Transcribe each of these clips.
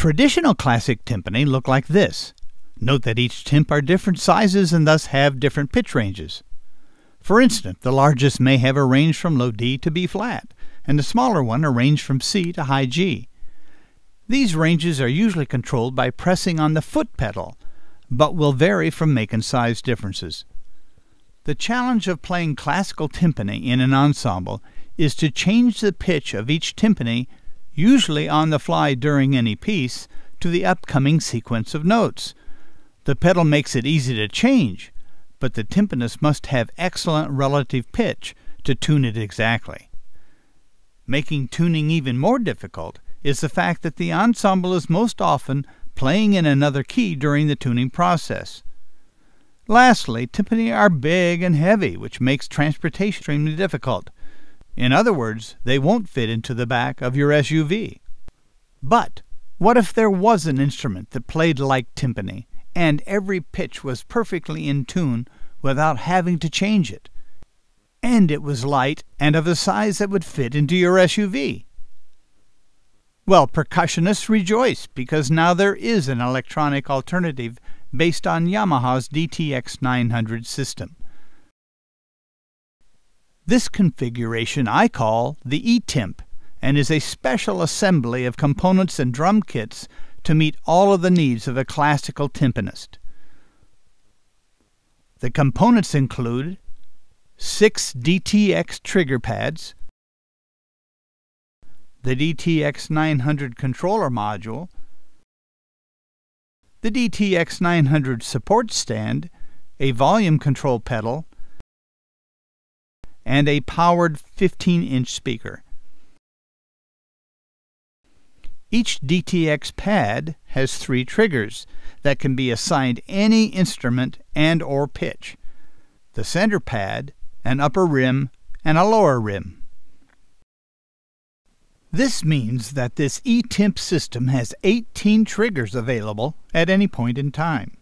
Traditional classic timpani look like this. Note that each timp are different sizes and thus have different pitch ranges. For instance, the largest may have a range from low D to B flat, and the smaller one a range from C to high G. These ranges are usually controlled by pressing on the foot pedal, but will vary from make and size differences. The challenge of playing classical timpani in an ensemble is to change the pitch of each timpani, usually on the fly during any piece, to the upcoming sequence of notes. The pedal makes it easy to change, but the timpanist must have excellent relative pitch to tune it exactly. Making tuning even more difficult is the fact that the ensemble is most often playing in another key during the tuning process. Lastly, timpani are big and heavy, which makes transportation extremely difficult. In other words, they won't fit into the back of your SUV. But what if there was an instrument that played like timpani, and every pitch was perfectly in tune without having to change it, and it was light and of a size that would fit into your SUV? Well, percussionists rejoice, because now there is an electronic alternative based on Yamaha's DTX900 system. This configuration I call the eTYMP, and is a special assembly of components and drum kits to meet all of the needs of a classical timpanist. The components include 6 DTX trigger pads, the DTX900 controller module, the DTX900 support stand, a volume control pedal, and a powered 15-inch speaker. Each DTX pad has 3 triggers that can be assigned any instrument and/or pitch: the center pad, an upper rim, and a lower rim. This means that this eTymp system has 18 triggers available at any point in time.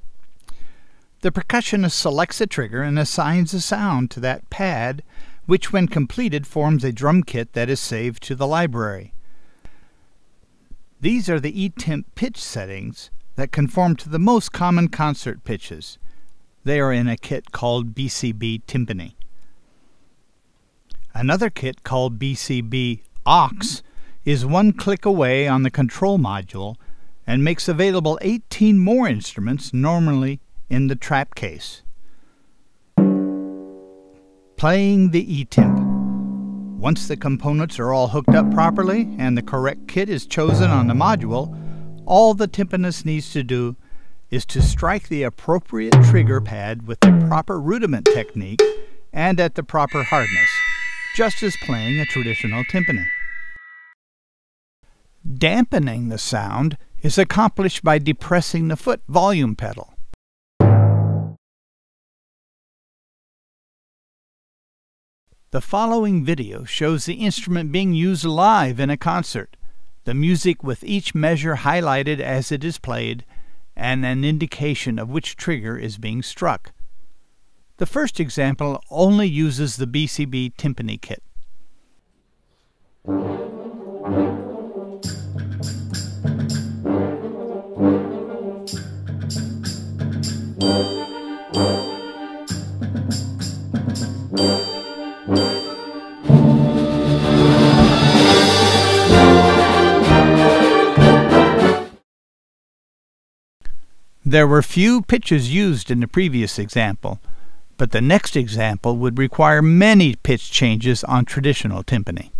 The percussionist selects a trigger and assigns a sound to that pad, which when completed forms a drum kit that is saved to the library. These are the eTymp pitch settings that conform to the most common concert pitches. They are in a kit called BCB Tympani. Another kit called BCB Aux is one click away on the control module and makes available 18 more instruments normally in the trap case. Playing the eTymp. Once the components are all hooked up properly and the correct kit is chosen on the module, all the timpanist needs to do is to strike the appropriate trigger pad with the proper rudiment technique and at the proper hardness, just as playing a traditional timpani. Dampening the sound is accomplished by depressing the foot volume pedal. The following video shows the instrument being used live in a concert, the music with each measure highlighted as it is played, and an indication of which trigger is being struck. The first example only uses the BCB Tympani kit. There were few pitches used in the previous example, but the next example would require many pitch changes on traditional timpani.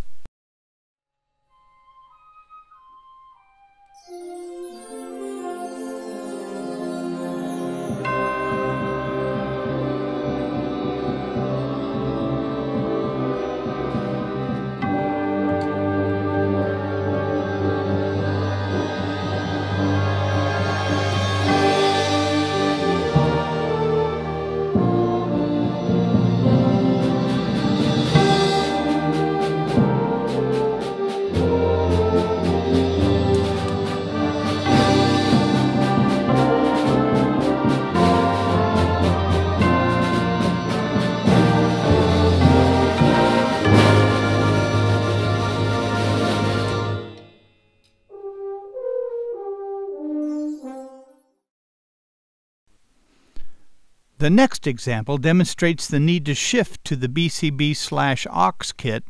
The next example demonstrates the need to shift to the BCB/aux kit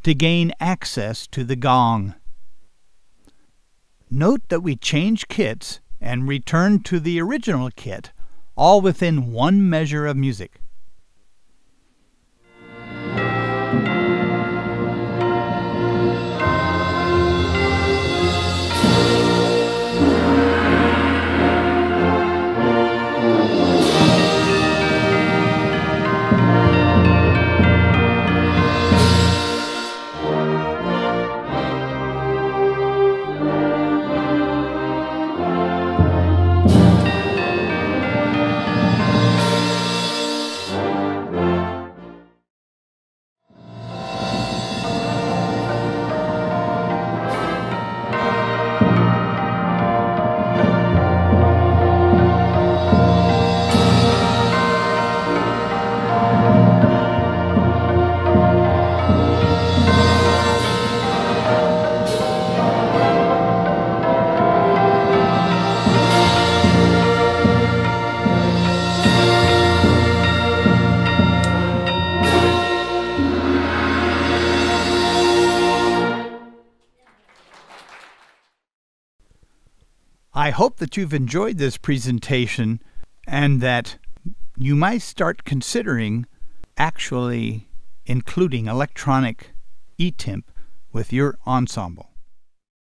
to gain access to the gong. Note that we change kits and return to the original kit, all within one measure of music. I hope that you've enjoyed this presentation and that you might start considering actually including electronic eTymp with your ensemble.